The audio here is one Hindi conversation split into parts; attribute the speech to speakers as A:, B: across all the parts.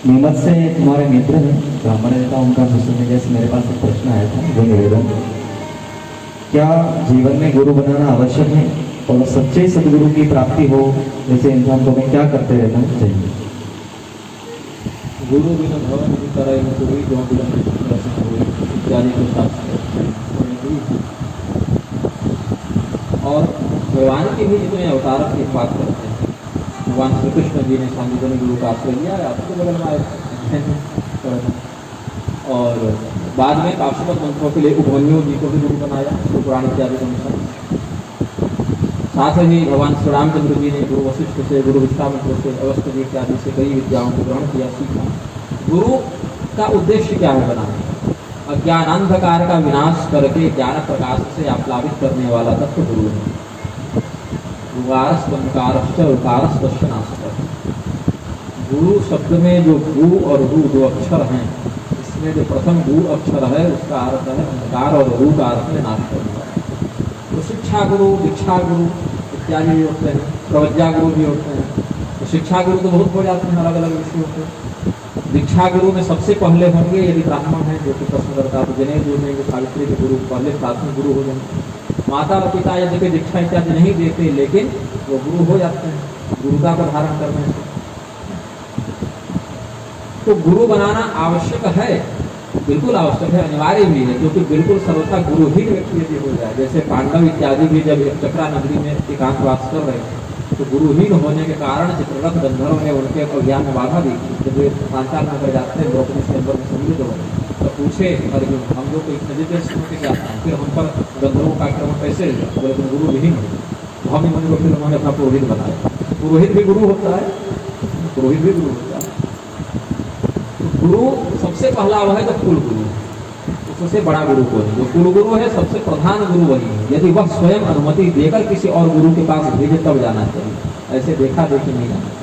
A: नीमच से तुम्हारे मित्र हैं ब्राह्मण नेता, उनका सोशल मीडिया से मेरे पास एक प्रश्न आया था, वो निवेदन, क्या जीवन में गुरु बनाना आवश्यक है और सच्चे सदगुरु की प्राप्ति हो जैसे इंसान को हमें क्या करते रहना चाहिए?
B: गुरु बिना भवन की तरह ही कोई जो इत्यादि को शास्त्र और भगवान के भी जितने अवतार की बात करते हैं, भगवान श्री कृष्ण जी ने सांदीपनि गुरु का आश्रय लिया, आपके बगल में आए और बाद में पार्श्वत मंत्रों के लिए उपमन्यु जी को भी गुरु बनाया, तो पुराण इत्यादि के अनुसार। साथ ही भगवान श्री रामचंद्र जी ने गुरु वशिष्ठ से, गुरु विश्वामित्र से, अगस्त्य जी इत्यादि से कई विद्याओं को ग्रहण किया, सीखा। गुरु का उद्देश्य क्या है बनाने? अज्ञानांधकार का विनाश करके ज्ञान प्रकाश से आप्लावित करने वाला तत्व गुरु है। गुरु शब्द में जो गु और रु दो अक्षर हैं, इसमें जो प्रथम गु अक्षर है उसका अर्थ है अंधकार और रु का अर्थ है नाश करना। तो शिक्षा गुरु, दीक्षा गुरु इत्यादि भी होते हैं, प्रवज्ञा गुरु भी होते हैं। तो शिक्षा गुरु तो बहुत हो जाते हैं, अलग अलग विषयों के। दीक्षा गुरु में सबसे पहले होंगे यदि ब्राह्मण है जो कि प्रश्नकर्ता, तो जनेऊ जो देंगे, सावित्री के गुरु पहले प्राथमिक गुरु हो जाएंगे। माता और पिता यदि कोई दीक्षा इत्यादि नहीं देते लेकिन वो गुरु हो जाते हैं गुरुता को धारण करने से। तो गुरु बनाना आवश्यक है, बिल्कुल आवश्यक है, अनिवार्य भी है, क्योंकि बिल्कुल सर्वथा गुरुहीन व्यक्ति यदि हो जाए, जैसे पांडव इत्यादि भी जब चक्रा नगरी में एकांतवास कर रहे थे तो गुरुहीन होने के कारण चित्ररथ गंधर्व ने उनके अज्ञान में बाधा दी। जब वे पांचाल नगर जाते हैं, द्रौपदी से अंदर में सम्मिलित हो तो पूछे अर्जुन, हम लोग को इतने देश के जाते हैं, फिर हम पर गंधर्वों का आक्रमण कैसे हुआ? बोले तुम गुरु विहीन हो। हम मन को फिर उन्होंने अपना पुरोहित बनाया। पुरोहित भी गुरु होता है, पुरोहित भी गुरु होता है। तो गुरु सबसे पहला वह है जो कुल गुरु, उससे बड़ा गुरु को नहीं। जो कुल गुरु है सबसे प्रधान गुरु वही है। यदि वह स्वयं अनुमति देकर किसी और गुरु के पास भेजे तब जाना चाहिए, ऐसे देखा देखी नहीं जाना चाहिए।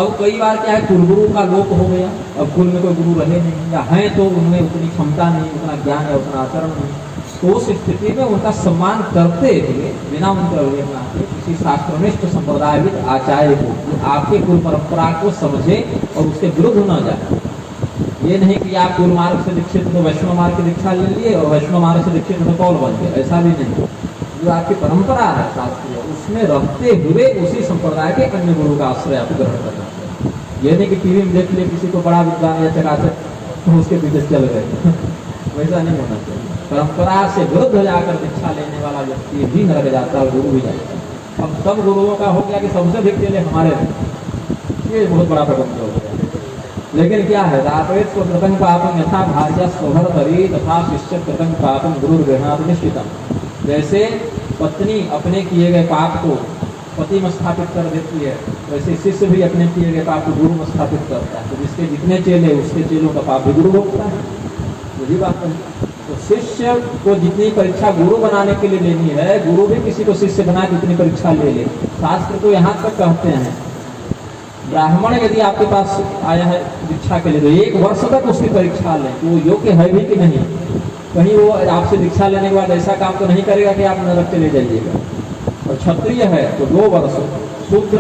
B: अब कई बार क्या है, कुल गुरु का लोप हो गया, अब कुल में कोई गुरु रहे नहीं, या है तो उनमें उतनी क्षमता नहीं, उतना ज्ञान है, उतना आचरण नहीं। तो उस स्थिति में उनका सम्मान करते हुए बिना उनका किसी शास्त्रनिष्ठ संप्रदायविद आचार्य को आपके कुल परंपरा को समझे और उसके विरुद्ध न जाए। ये नहीं कि आप कुल मार्ग से दीक्षित तो वैष्णव मार्ग की दीक्षा ले लिए और वैष्णव मार्ग से दीक्षित तो कौल बन गए, ऐसा भी नहीं। जो आपकी परंपरा है शास्त्रीय, उसमें रहते हुए उसी संप्रदाय के अन्य गुरु का आश्रय आप ग्रहण करना चाहिए। ये नहीं कि टीवी में देख लिए किसी को बड़ा विद्वान या चकाचक तो उसके पीछे चल गए वैसा नहीं होना चाहिए। परंपरा से विरुद्ध जाकर दीक्षा लेने वाला व्यक्ति भी नरक जाता है, गुरु भी जाता है। अब सब गुरुओं का हो गया कि सबसे अधिक चले हमारे, ये बहुत बड़ा प्रबंध हो गया। लेकिन क्या है, दापेत को कृतं पापम यथा भार्या स्वभरतरी तथा शिष्य कृतं पापम गुरु गृहात निश्चितम। जैसे पत्नी अपने किए गए पाप को पति में स्थापित कर देती है, वैसे शिष्य भी अपने किए गए पाप को गुरु में स्थापित करता है। तो जिसके जितने चेले उसके चेलों का पाप भी गुरु होता है, वही बात है। तो शिष्य को जितनी परीक्षा गुरु बनाने के लिए लेनी है, गुरु भी किसी को शिष्य बना के उतनी परीक्षा ले ले। शास्त्र तो यहाँ तक कहते हैं, ब्राह्मण यदि आपके पास आया है दीक्षा के लिए तो 1 वर्ष तक उसकी परीक्षा लें कि वो योग्य है भी कि नहीं। कहीं वो आपसे दीक्षा लेने के बाद ऐसा काम तो नहीं करेगा कि आप नरक चले जाइएगा। और क्षत्रिय है तो 2 वर्ष, शूद्र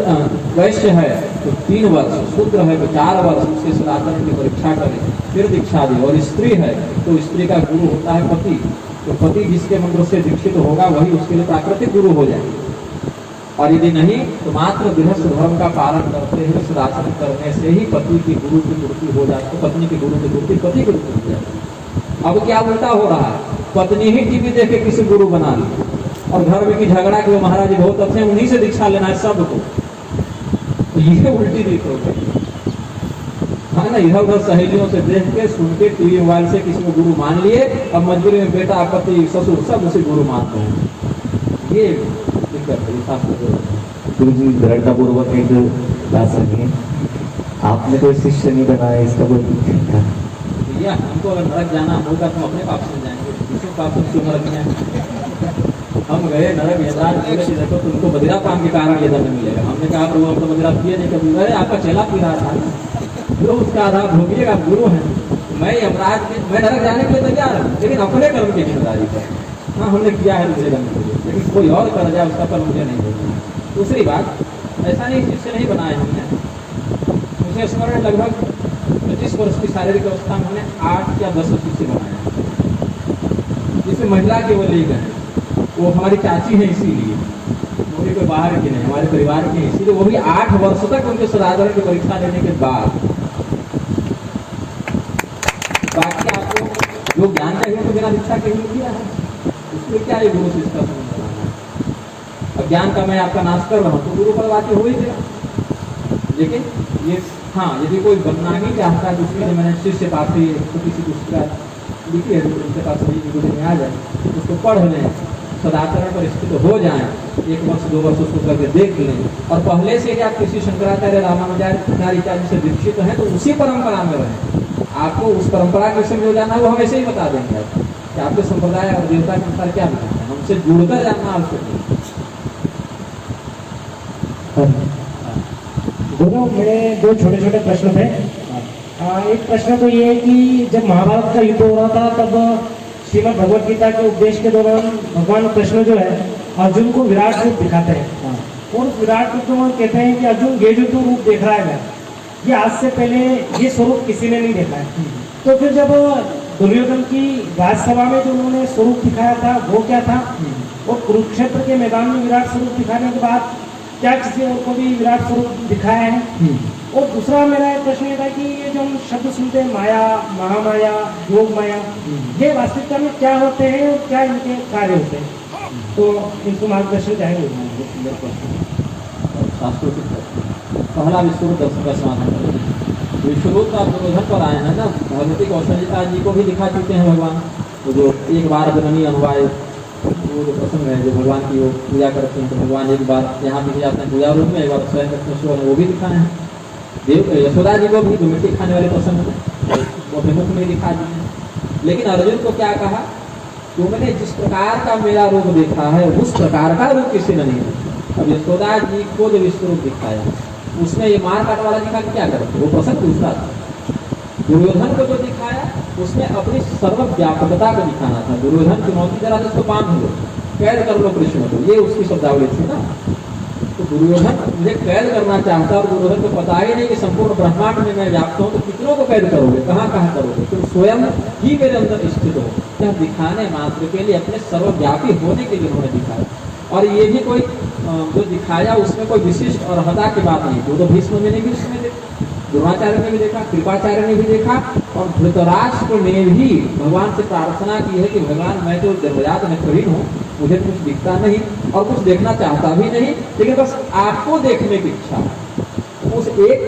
B: वैश्य है तो 3 वर्ष, शूद्र है तो 4 वर्ष उसके सदाचरण की परीक्षा करें फिर दीक्षा दी। और स्त्री है तो स्त्री का गुरु होता है पति, तो पति जिसके मंत्र से दीक्षित होगा वही उसके लिए प्राकृतिक गुरु हो जाएगा। और यदि नहीं तो मात्र गृहस्थ धर्म का पालन करते हुए सदाचरण करने से ही पति की गुरु की पूर्ति हो जाती है, पत्नी की गुरु की पूर्ति पति की गुरु हो जाती है। अब क्या उल्टा हो रहा है, पत्नी ही टीवी देख के किसी गुरु बना ली और घर में की झगड़ा के महाराज जी बहुत अच्छे हैं, उन्हीं से दीक्षा लेना है सबको। तो ये उल्टी रीत हो गई है ना। इधर उधर सहेलियों से देख के सुन के टीवी मोबाइल से किसी को गुरु मान लिए, अब मजबूरी में बेटा पति ससुर सब उसे गुरु मानते हैं। ये
A: गुरु जी दृढ़ता पूर्वक एक बात सुनिए, आपने कोई शिष्य नहीं बनाया, इसका कोई
B: भैया हमको अगर नरक जाना होगा तो अपने पाप से जाएंगे, दूसरों पाप से क्यों नरक जाएंगे। हम गए नरक यदार बोले कि देखो तुमको बदिरा पान के कारण ये दंड मिलेगा। हमने कहा प्रभु हम तो बदिरा पिए नहीं, कभी अरे आपका चेला पी रहा था जो उसका आधार भोगिएगा, आप गुरु हैं। मैं अपराध मैं नरक जाने के लिए तैयार हूँ, लेकिन अपने कर्म की जिम्मेदारी पर। हाँ हमने किया है दूसरे दंड के लिए, लेकिन कोई और कर जाए उसका फल मुझे नहीं देगा। दूसरी बात, ऐसा नहीं जिससे नहीं बनाया हमने। मुझे स्मरण लगभग 25 वर्ष की शारीरिक अवस्था में हमने 8 या 10 वर्ष से बनाया, जिसमें महिला केवल एक है, वो हमारी चाची है, इसीलिए वो भी कोई बाहर की नहीं, हमारे परिवार की, इसीलिए वो भी 8 वर्ष तक उनके सदाचरण की परीक्षा देने के बाद। बाकी आपको जो ज्ञान चाहिए तो बिना दीक्षा के ही किया है, उसमें क्या है गुरु शिष्य का संबंध बनाना है। अब ज्ञान का मैं आपका नाश कर रहा हूँ तो गुरु परवाची हो ही गया। लेकिन ये हाँ, यदि कोई बनना ही चाहता है तो उसके लिए मैंने शिष्य पाठी छोटी सी पुस्तक लिखी है, उनके पास सही गुरु में आ जाए, उसको पढ़ लें, सदाचरण पर स्थित हो जाएं, 1 वर्ष 2 वर्ष उसको करके देख लें, और पहले से ही आप किसी शंकराचार्य रामानुजाचार्य से दीक्षित हैं तो उसी परंपरा में रहें। आपको उस परंपरा के विषय में जो जानना है वो हमेशा ही बता देंगे आप कि आपके संप्रदाय और देवता के अनुसार क्या बताना है, हमसे जुड़कर जानना आवश्यक है।
C: गुरु, मेरे 2 छोटे छोटे प्रश्न थे। एक प्रश्न तो ये है कि जब महाभारत का युद्ध हो रहा था तब श्रीमद् भगवत गीता के उपदेश के दौरान भगवान कृष्ण जो है अर्जुन को विराट रूप दिखाते हैं, और विराट रूप में कहते हैं कि अर्जुन ये जो तू रूप देख रहा है ये आज से पहले ये स्वरूप किसी ने नहीं देखा है। तो फिर जब दुर्योधन की राजसभा में जो उन्होंने स्वरूप दिखाया था वो क्या था, और कुरुक्षेत्र के मैदान में विराट स्वरूप दिखाने के बाद क्या किसी और को भी विराट स्वरूप दिखाया है? और दूसरा मेरा एक प्रश्न ये था कि ये जो हम शब्द सुनते हैं माया, महामाया, योग माया, ये वास्तविकता में क्या होते हैं और क्या इनके कार्य होते हैं? तो इनको मार्गदर्शन चाहेंगे।
B: पहला विश्वरूप दर्शन का समाधान करेंगे। विश्वरूप का दुर्योधन पर आए हैं ना, भगवती कौशल्या जी को भी दिखा चुके हैं भगवान, तो जो एक बार जननी अनुवाय वो जो प्रसंग है, जो भगवान की वो पूजा करते हैं तो भगवान एक बार यहाँ भी जाते हैं पूजा रूप में, एक बार स्वयं कृष्ण ने वो भी दिखाए हैं। देव यशोदा जी को भी जो मिट्टी खाने वाले प्रसंग वो अभिमुख में दिखा दिए। लेकिन अर्जुन को क्या कहा, तुमने जिस प्रकार का मेरा रूप देखा है उस प्रकार का रूप किसी ने नहीं देखा। अब यशोदा जी को जो विश्व रूप दिखाया उसमें ये मार काट वाला दिखा क्या करते, वो प्रसंग दूसरा था। दुर्योधन को जो दिखाया उसमें अपनी सर्वव्यापकता को दिखाना था। दुर्योधन चुनौती जरा जिसको बांध लो, कैद कर लो कृष्ण को, ये उसकी शब्दावली थी ना। तो दुर्योधन मुझे कैद करना चाहता, और दुर्योधन को पता ही नहीं कि संपूर्ण ब्रह्मांड में मैं व्याप्त हूँ, तो कितनों को कैद करोगे, कहाँ कहाँ करोगे, तुम स्वयं ही मेरे अंदर स्थित हो। यह दिखाने मात्र के लिए, अपने सर्वव्यापी होने के लिए उन्होंने दिखाया। और ये भी कोई जो दिखाया उसमें कोई विशिष्ट और हदा की बात नहीं थी। वो तो भीष्म ने भी उसमें देखा, द्रोणाचार्य ने भी देखा, कृपाचार्य ने भी देखा, और धृतराष्ट्र ने भी भगवान से प्रार्थना की है कि भगवान मैं तो जन्मजात नेत्रहीन हूँ, मुझे कुछ दिखता नहीं और कुछ देखना चाहता भी नहीं, लेकिन बस आपको देखने की इच्छा। उस एक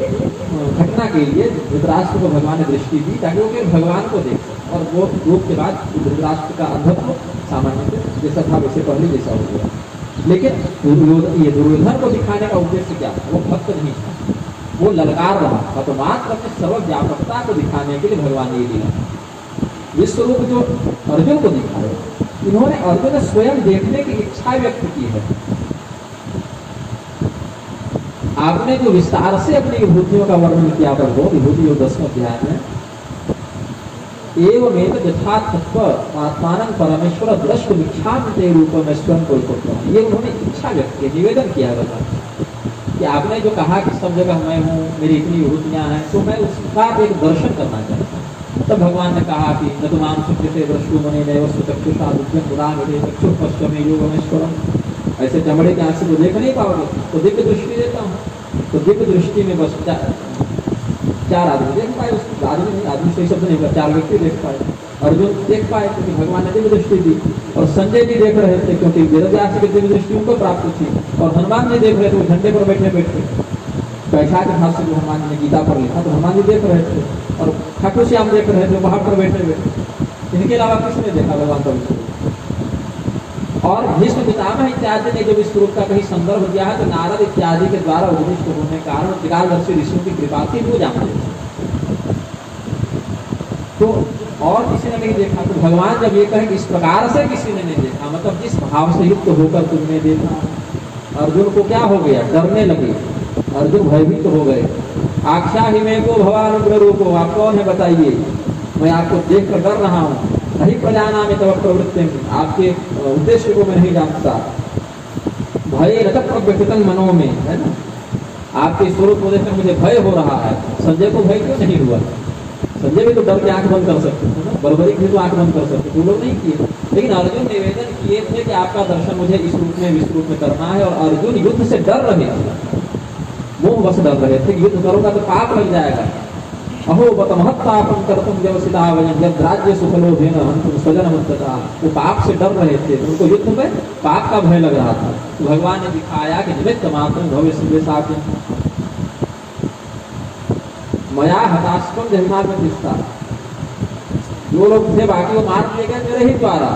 B: घटना के लिए धृतराष्ट्र को भगवान ने दृष्टि दी ताकि वो फिर भगवान को देख सके। और वो रूप के बाद धृतराष्ट्र का अंधत्व सामान्य जैसा था वैसे पहले जैसा हो गया। लेकिन ये दुर्योधन को दिखाने का उद्देश्य क्या था, वो भक्त नहीं था, वो ललकार रहा था। तो मात्र अपने सर्वव्यापकता को दिखाने के लिए भगवान ने दिया। विश्व रूप जो अर्जुन को दिखाया, इन्होंने अर्जुन ने स्वयं देखने की इच्छा व्यक्त की है। आपने जो विस्तार से अपनी विभूतियों का वर्णन किया पर हो, विभूति योग 10वें अध्याय में, एवमेव यथातत्व आत्मानं परमेश्वर दृष्ट विख्याते रूप में स्वयं को ये उन्होंने इच्छा व्यक्त की, निवेदन किया भगवान कि आपने जो कहा कि सब जगह मैं हूँ, मेरी इतनी विभूतियाँ हैं, तो मैं उसका एक दर्शन करना चाहता हूँ। तब भगवान ने कहा कि न तुम सुकृते दृष्टु मने नैव चक्षुषा दुष्यं पुराणे चक्षु पश्चिमे योगमेश्वरम। ऐसे चमड़े के आँख से तो देख नहीं पाओगे, तो दिव्य दृष्टि देता हूँ। तो दिव्य दृष्टि में बस 4 आदमी देख पाए, उस आदमी सही शब्द नहीं, 4 व्यक्ति देख पाए। अर्जुन देख पाए क्योंकि भगवान ने दिव्य दृष्टि दी, और संजय जी देख रहे थे क्योंकि वेदव्यास की दिव्य दृष्टि उनको प्राप्त थी, और हनुमान जी देख रहे थे, वो झंडे पर बैठे बैठे बैठा के हाथ से जो हनुमान जी ने गीता पर लिखा तो हनुमान जी देख रहे थे, और खाटू श्याम देख रहे थे वहां पर बैठे बैठे। इनके अलावा किसने देखा भगवान का विश्व? और भीष्म पितामह इत्यादि ने जो विश्व रूप का कहीं संदर्भ दिया है तो नारद इत्यादि के द्वारा उपदिष्ट होने के कारण त्रिकालदर्शी ऋषियों की कृपा थी, वो जानते थे। तो और किसी ने नहीं देखा, तो भगवान जब ये कहे कि इस प्रकार से किसी ने नहीं देखा, मतलब जिस भाव से युक्त होकर तुमने देखा। अर्जुन को क्या हो गया, डरने लगे, अर्जुन भयभीत हो गए। आख्या ही में को भगवान उग्र रूपो, आप कौन है बताइए, मैं आपको देख कर डर रहा हूँ। नहीं प्रजाना में तब प्रवृत्ति, आपके उद्देश्य को मैं नहीं जानता। भय रथ प्रव्यक्तन मनो में, है ना, आपके स्वरूप को देखकर मुझे भय हो रहा है। संजय को भय क्यों नहीं हुआ? संजय भी तो डर के आंख बंद कर सकते थे ना, बर्बरी भी तो आंख बंद कर सकते थे, वो लोग नहीं किए। लेकिन अर्जुन निवेदन किए थे कि आपका दर्शन मुझे इस रूप में विश्व रूप में करना है, और अर्जुन युद्ध से डर रहे थे, मोह बस डर रहे थे, युद्ध करूंगा तो पाप लग जाएगा। अहो बत महत्तापम करतुम व्यवसिता वयं यद राज्य सुखलोभेन हन्तुम स्वजनमत्तता। वो पाप से डर रहे थे, उनको युद्ध में पाप का भय लग रहा था। तो भगवान ने दिखाया कि निमित्त मात्रं भविष्य मया हताश्रम जन्मार्ग में दिखता। जो लोग थे बाकी वो मार दिए गए मेरे ही द्वारा।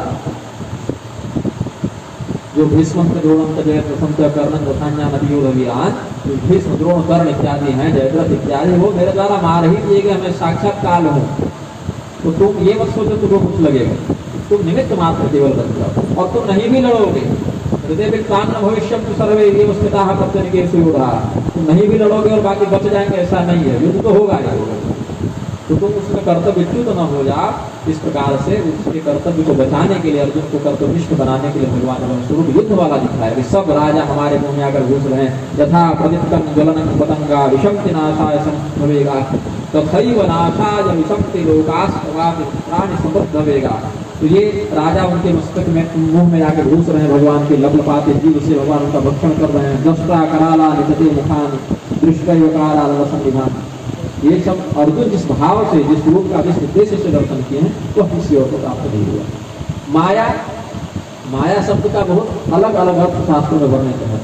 B: जो भीष्म द्रोणम जय प्रथम कर्णन रथान्या नदियों रवियान, जो भीष्म द्रोण कर्ण इत्यादि हैं, जयद्रथ इत्यादि, वो मेरे द्वारा मार ही दिए गए, मैं साक्षात काल हूँ। तो तुम ये मत सोचो तुमको कुछ लगेगा, तुम निमित्त मात्र केवल बन जाओ, और तुम नहीं भी लड़ोगे। हृदय विक्रांत भविष्य सर्वे ये स्थिता के योधा, तुम नहीं भी लड़ोगे और बाकी बच जाएंगे, ऐसा नहीं है। युद्ध तो होगा ही होगा, तो तुम उसमें कर्तव्यच्युत न हो जा। इस प्रकार से उसके कर्तव्य को बचाने के लिए, अर्जुन को कर्तव्यनिष्ठ बनाने के लिए भगवान ने स्वरूप युद्ध वाला दिखाया कि सब राजा हमारे मुंह में आकर घुस रहे हैं। यथा प्रदीप्तं ज्वलनं पतंगा विषंति नाशाय संभवेगा तथैव नाशाय विषंति लोकास्तवापि प्राणि समृद्धवेगा। तो ये राजा उनके मस्तक में मुंह में आकर घुस रहे हैं, भगवान के लपलपाते जीव से भगवान उनका भक्षण कर रहे हैं। दष्टा कराला निजते मुखानि दृष्टैव कराला रसनिधान। ये सब अर्जुन जिस भाव से, जिस रूप का, जिस उद्देश्य से दर्शन किए हैं, तो किसी और को प्राप्त नहीं हुआ। माया, माया शब्द का बहुत अलग अलग अर्थ शास्त्रों में वर्णित है।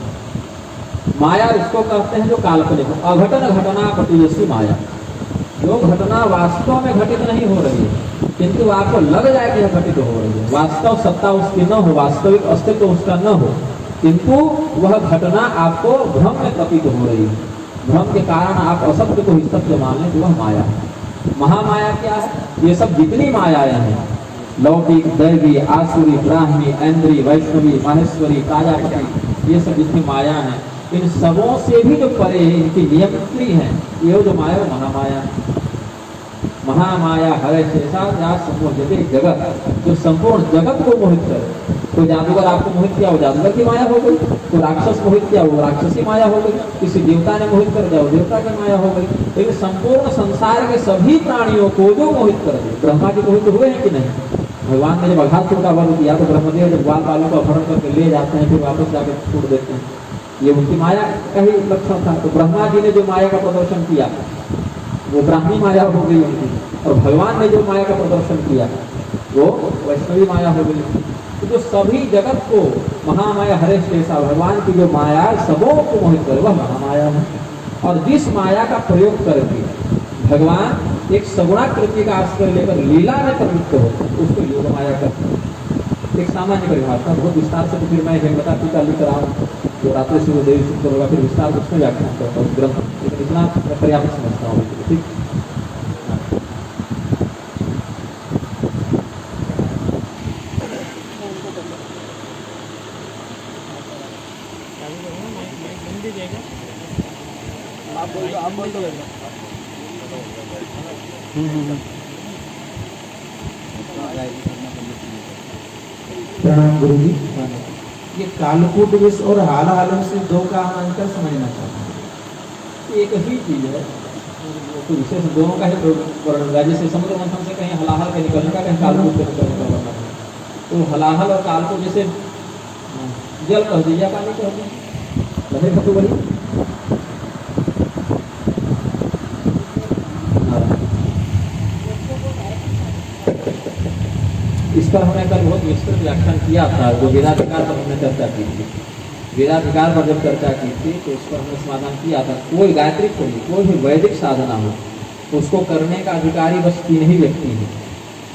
B: माया उसको कहते हैं जो काल्पनिक हो, अघटन घटना प्रतिजसी माया। जो घटना वास्तव में घटित नहीं हो रही है, किंतु आपको लग जाए कि यह घटित हो रही है, वास्तव सत्ता उसकी न हो, वास्तविक अस्तित्व उसका न हो, किंतु वह घटना आपको भ्रम में प्रतीत हो रही है। भ्रम के कारण आप असत्य को ही सत्य मान लें, वह माया है। महामाया क्या है? ये सब जितनी मायाएं हैं, लौकिक, दैवी, आसुरी, ब्राह्मी, ऐन्द्री, वैष्णवी, माहेश्वरी, प्राजापति, ये सब जितनी माया हैं, इन सबों से भी जो परे है, इनकी नियंत्री है, ये जो माया, महामाया है। महामाया हरे शेषा या समूह जगत, जो संपूर्ण जगत को मोहित करे। कोई जादूगर आपको मोहित किया, वो जादूगर की माया हो गई। कोई राक्षस मोहित किया, वो राक्षसी माया हो गई। किसी देवता ने मोहित कर दिया, वो देवता की माया हो गई। लेकिन संपूर्ण संसार के सभी प्राणियों को जो मोहित कर दे, ब्रह्मा के मोहित हुए हैं कि नहीं? भगवान ने जब अघासुर का वध किया तो ब्रह्मदेव जब ग्वाल बालों को अपहरण करके ले जाते हैं, फिर वापस जाकर छोड़ देते हैं, ये उनकी माया का ही लक्षण था। तो ब्रह्मा जी ने जो माया का प्रदर्शन किया वो ब्राह्मी माया हो गई उनकी, और भगवान ने जो माया का प्रदर्शन किया वो वैष्णवी माया हो गई। तो जो सभी जगत को महामाया हरे शेषा, भगवान की जो माया सबों को मोहित करे, वह महामाया है। और जिस माया का प्रयोग करके भगवान एक सगुणाकृति का आश्रय लेकर लीला में प्रवृत्त होते हैं, उसको योग माया करते हैं। एक सामान्य परिभाषा, बहुत विस्तार से तो फिर मैं हेमलता टीका लिख रहा हूँ, जो रात्रि सूर्य देवी शुक्र होगा, फिर विस्तार उसमें व्याख्यान करता हूँ ग्रंथ, लेकिन इतना पर्याप्त समझता हूँ। ठीक,
A: प्रणाम गुरु जी।
D: ये कालकूट विष और हाल हालम से दो का हम अंतर समझना चाहते हैं।
B: एक ही चीज है, तो विशेष दोनों का ही वर्णन है। जैसे समुद्र मंथन से कहीं हलाहल के निकलने का, कहीं कालकूट के निकलने का वर्णन है। तो हलाहल और कालकूट जैसे जल कह दीजिए, पानी कह दीजिए, लहर का तो वही। इस पर हमने कल बहुत विस्तृत व्याख्यान किया था, जो वेदाधिकार पर हमने चर्चा की थी। वेदाधिकार पर जब चर्चा की थी तो उस पर हमने समाधान किया था, कोई गायत्री खोली, कोई भी वैदिक साधना हो, उसको करने का अधिकारी बस 3 ही व्यक्ति हैं,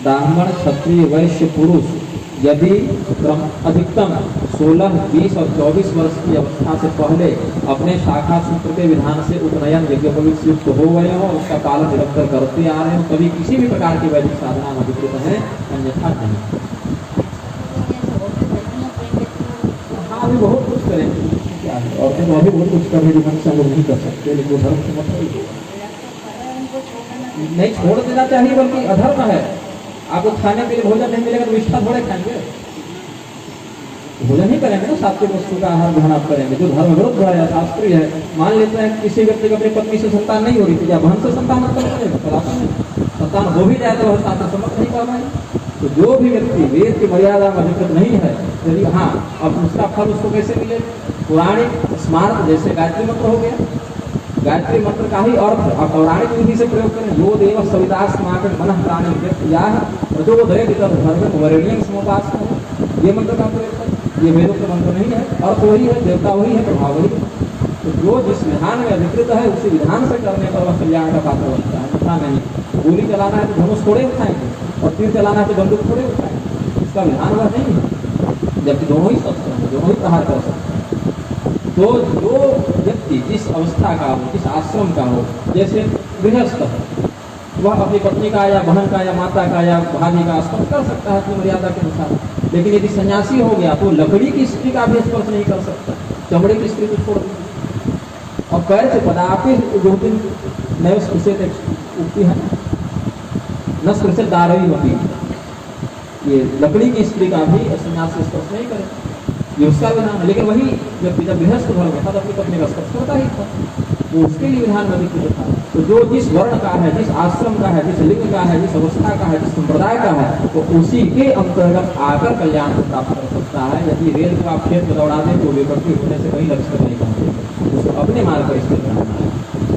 B: ब्राह्मण, क्षत्रिय, वैश्य, पुरुष। यदि अधिकतम 16, 20 और 24 वर्ष की अवस्था से पहले अपने शाखा सूत्र के विधान से उपनयन यज्ञोपवीत युक्त हो गए हो, उसका पालन निरंतर करते आ रहे हो, तभी किसी भी प्रकार की वैदिक साधना में अधिकृत है, अन्यथा नहीं। हाँ, अभी बहुत कुछ करेंगे, क्या है, और फिर अभी बहुत कुछ कर रहे जो मनुष्य लोग नहीं कर सकते, लेकिन वो धर्म से मतलब नहीं छोड़ देना चाहिए, बल्कि अधर्म है। आपको खाने के लिए भोजन नहीं मिलेगा तो निष्ठा थोड़े खाएंगे। भोजन ही करेंगे ना, सात्विक वस्तु का आहार ग्रहण आप करेंगे। जो धर्म विरुद्ध है या शास्त्रीय है, मान लेते हैं किसी व्यक्ति को अपनी पत्नी से संतान नहीं हो रही थी, या बहन से संतान संतान हो भी जाए तो वह शास्त्र सम्मत नहीं कर पाएगा। तो जो भी व्यक्ति वेद की मर्यादा में अधिकृत नहीं है, यदि हाँ, अब उसका फल उसको कैसे मिले? पौराणिक स्मारक जैसे गायत्री मंत्र हो गया, गायत्री मंत्र का ही अर्थ आप पौराणिक विधि से प्रयोग करें। यो देव सविता स्माकट मनः प्राणी व्यक्तियाः प्रचोदयति तद् वरेण्यं समुपासते, ये मंत्र का प्रयोग करें। ये वेदों का मंत्र नहीं है, अर्थ वही है, देवता वही है, प्रभाव वही है। तो जो जिस विधान में अधिकृत है उसी विधान से करने पर वह कल्याण का पात्र बनता है। ऐसा नहीं गोली चलाना है तो धनुष थोड़े उठाएंगे, और तीर चलाना है तो बंदूक थोड़े उठाएंगे, इसका विधान वह नहीं है। जबकि दोनों ही शस्त्र हैं, दोनों ही प्रहार कर सकते हैं। तो जो व्यक्ति जिस अवस्था का हो, जिस आश्रम का हो, जैसे गृहस्थ है, वह अपनी पत्नी का या बहन का या माता का या भाभी का स्पर्श कर सकता है अपनी मर्यादा के अनुसार। लेकिन यदि सन्यासी हो गया तो लकड़ी की स्त्री का भी स्पर्श नहीं कर सकता, चमड़े की स्त्री को छोड़ दीजिए। और पैर से पदापि जो दिन नए स्पृशे उगती है न स्पृशे दारवी होती, ये लकड़ी की स्त्री का भी सन्यासी स्पर्श नहीं करे, ये उसका विधान है। लेकिन वही व्यक्ति जब गृहस्थ घर में था तो अपनी पत्नी का स्पर्श करता ही था, वो उसके लिए विधान अधिकृत था। तो जो जिस वर्ण का है, जिस आश्रम का है, जिस लिंग का है, जिस अवस्था का है, जिस संप्रदाय का है, तो उसी के अंतर्गत आकर कल्याण को प्राप्त कर सकता है। यदि रेल को आप खेत में दौड़ा दें तो विपत्ति होने से कहीं लक्ष्य नहीं पहुंचेगा, उसको अपने मार्ग पर स्थित रहना है।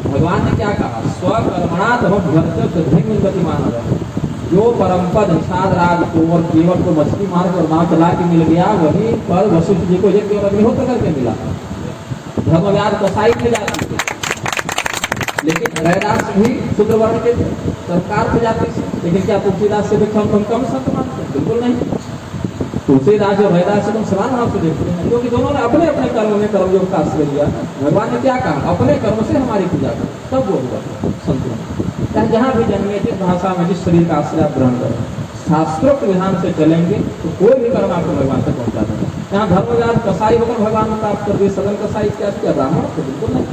B: भगवान ने क्या कहा? स्वकर्मणा गतिमान, जो परम पद निषाद राज को और केवल को मछली मार कर नाव चला के मिल गया, वही पद वशिष्ठ जी को यज्ञ और अग्निहोत्र करके मिला। धर्मव्याध कसाई के जाति थे, लेकिन रैदास भी शूद्र वर्ण के सरकार पे जाते थे। लेकिन क्या तुलसीदास से भी कम संत मानते? बिल्कुल नहीं। तुलसीदास और रैदास से तुम समान भाव से देखते हैं, क्योंकि दोनों ने अपने अपने कर्म में कर्मयोग का आश्रय लिया। भगवान ने क्या कहा? अपने कर्म से हमारी पूजा करो, तब वो हुआ संतुलन। चाहे जहाँ भी जन्मे, जिस भाषा में, जिस शरीर का आश्रय ग्रहण करें, शास्त्रोक्त विधान से चलेंगे तो कोई भी कर्म आपको भगवान तक पहुँचा देगा। यहाँ धर्मव्याध कसाई होकर भगवान को प्राप्त कर दिए, सदन कसाई क्या किया? ब्राह्मण तो बिल्कुल नहीं।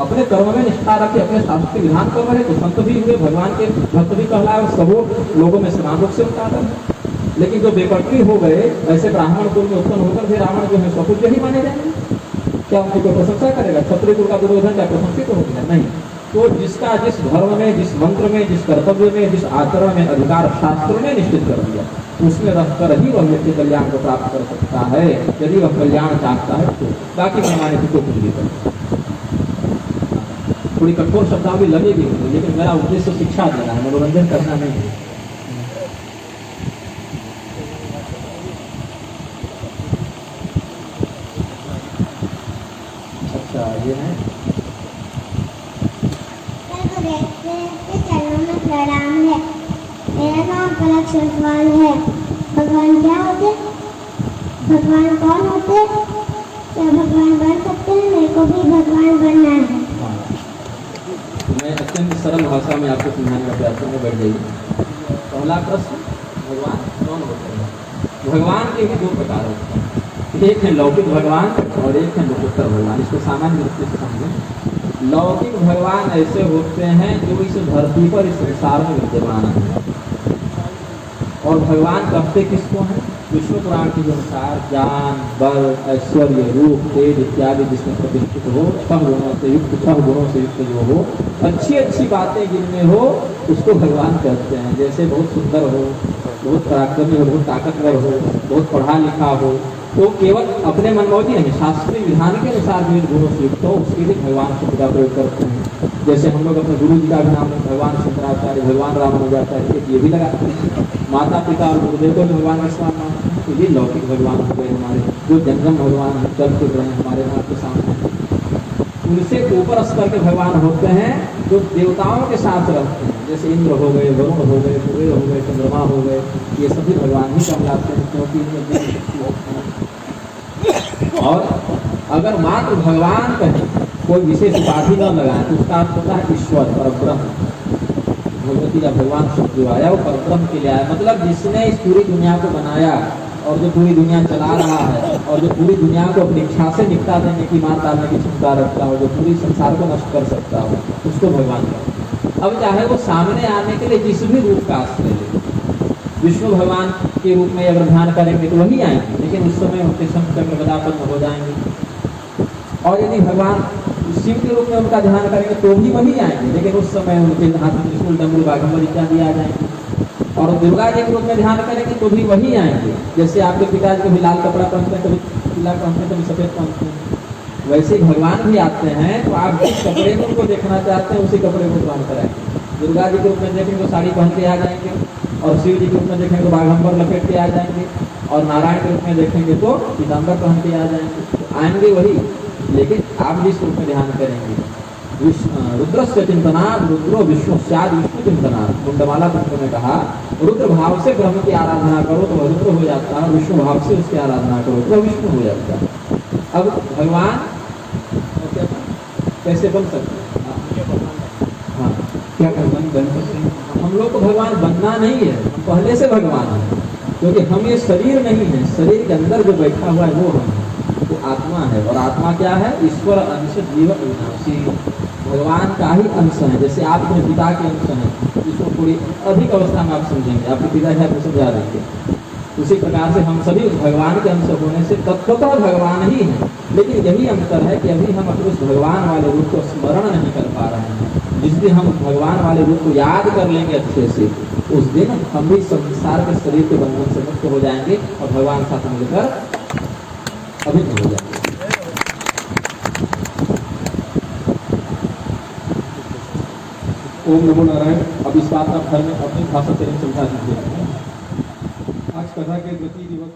B: अपने कर्म में निष्ठा रखे, अपने शास्त्र विधान कर रहे तो संत भी हुए, भगवान के भक्त भी कहलाए, और सबों लोगों में समान रूप से उनका आदर है। लेकिन जो बेपट्टी हो गए, ऐसे ब्राह्मण कुल में उत्पन्न होकर फिर रावण जो है स्वकुल ही माने जाएंगे, क्या उनकी कोई प्रशंसा करेगा? क्षत्रिय कुल का दुर्योधन क्या प्रशंसित हो गया? नहीं। तो जिसका जिस धर्म में, जिस मंत्र में, जिस कर्तव्य में, जिस आचरण में अधिकार शास्त्र ने निश्चित कर दिया, उसमें रहकर ही वह व्यक्ति कल्याण को प्राप्त कर सकता है, यदि वह कल्याण चाहता है तो। बाकी मनमाने को कुछ भी कर, थोड़ी कठोर शब्दावली लगेगी, लेकिन मेरा उद्देश्य शिक्षा देना है, मनोरंजन करना नहीं है। अच्छा, ये है
E: चरणों में प्रणाम है। मेरा नाम पलक शेषवाल है। भगवान क्या होते? भगवान कौन होते? क्या भगवान बन सकते हैं? मेरे को भी भगवान बनना है।
B: मैं अत्यंत सरल भाषा में आपको समझाने का प्रयास करूँगा, बैठ जाइए। पहला प्रश्न, भगवान कौन होते हैं? भगवान के भी दो प्रकार होते हैं, एक है लौकिक भगवान और एक है लोकोत्तर भगवान। इसको सामान्य रूप से समझें। लौकिक भगवान ऐसे होते हैं जो इस धरती पर, इस संसार में विद्यमान है। और भगवान कहते किसको हैं? विष्णु पुराण के अनुसार ज्ञान, बल, ऐश्वर्य, रूप, तेज इत्यादि जिसमें प्रतिष्ठित हो, छह गुणों से युक्त जो हो, अच्छी अच्छी बातें जिनमें हो, उसको भगवान कहते हैं। जैसे बहुत सुंदर हो, बहुत पराक्रमी हो, बहुत ताकतवर हो, बहुत पढ़ा लिखा हो, तो केवल अपने मनमौजी नहीं, शास्त्रीय विधान के अनुसार भी गुणों से युक्त हो, उसके लिए भगवान शब्द का प्रयोग करते हैं। जैसे हम लोग अपने गुरु जी का भी नाम भगवान शंकराचार्य, भगवान रामानुजाचार्य, ये भी लगाते हैं। माता पिता और गुरुदेव को भी भगवान का स्वान मानते हैं। तो ये लौकिक भगवान हो गए हमारे, जो जंगम भगवान है, चल फिर रहे हैं हमारे नाम के सामने। उनसे ऊपर स्तर के भगवान होते हैं जो देवताओं के साथ रहते हैं, जैसे इंद्र हो गए, वरुण हो गए, सूर्य हो गए, चंद्रमा हो गए, ये सभी भगवान ही कहलाते हैं, क्योंकि इनमें देव शक्ति होती है। और अगर मात्र भगवान कहें, कोई विशेष उपाधि न लगाए, तो उसका अर्थ होता है ईश्वर, परब्रह्म। भगवती या भगवान शब्द जो आया वो परब्रह्म के लिए आया, मतलब जिसने इस पूरी दुनिया को बनाया और जो पूरी दुनिया चला रहा है, और जो पूरी दुनिया को अपनी इच्छा से निपटा देने की, मार डालने की क्षमता रखता हो, जो पूरी संसार को नष्ट कर सकता हो, उसको भगवान कहते हैं। अब चाहे वो सामने आने के लिए जिस भी रूप का आश्रय ले, विष्णु भगवान के रूप में अगर ध्यान करेंगे तो वही आएंगे, लेकिन उस समय उनके शंख गदापद्म हो जाएंगे। और यदि भगवान शिव के रूप में उनका ध्यान करेंगे तो भी वही आएंगे, लेकिन उस समय उनके हाथ में त्रिशूल, डमरू, बाघंबर इत्यादि आ जाएंगे। और दुर्गा जी के रूप में ध्यान करेंगे तो भी वही आएंगे। जैसे आपके पिताजी कभी लाल कपड़ा पहनते हैं, कभी पीला पहनते हैं, कभी सफेद पहनते हैं, वैसे भगवान भी आते हैं। तो आप जिस कपड़े में उनको देखना चाहते हैं उसी कपड़े को पहन कर आएंगे। दुर्गा जी के रूप में देखेंगे तो साड़ी पहन के आ जाएंगे, और शिव जी के रूप में देखेंगे तो बाघंबर लपेट के आ जाएंगे, और नारायण के रूप में देखेंगे तो पीताम्बर पहन के आ जाएंगे। तो आएंगे वही, लेकिन आप जिस रूप में ध्यान करेंगे। रुद्रस्य चिंतनात् रुद्रो विष्णु स्यात् विष्णु चिंतनात्। मुंडमाला तंत्र में कहा रुद्र भाव से ब्रह्म की आराधना करो तो वह रुद्र हो जाता है, और विष्णु भाव से उसकी आराधना करो तो वह विष्णु हो जाता है। अब भगवान कैसे बन सकते हैं? हाँ, क्या भगवान बन सकते हैं? हम लोग को भगवान बनना नहीं है, हम पहले से भगवान है, क्योंकि हम ये शरीर नहीं है। शरीर के अंदर जो बैठा हुआ है वो हम है, वो आत्मा है। और आत्मा क्या है? ईश्वर अंश जीव अविनाशी, भगवान का ही अंश है। जैसे आप अपने पिता के अंश हैं, इसको थोड़ी अधिक अवस्था में आप समझेंगे, आपके पिता है आपको समझा देंगे। उसी प्रकार से हम सभी भगवान के अंश होने से तत्वतः भगवान ही है। लेकिन यही अंतर है कि अभी हम अपने उस भगवान वाले रूप को स्मरण नहीं कर पा रहे हैं। जिस दिन हम भगवान वाले रूप को याद कर लेंगे अच्छे से, उस दिन हम भी संसार के शरीर के बंधन से मुक्त हो जाएंगे और भगवान साथ मिलकर अभिन्न हो जाएंगे। ओम नमो नारायण। अब इस बात आप घर में अपनी भाषा से समझा दीजिए। आज कथा के गति दिवस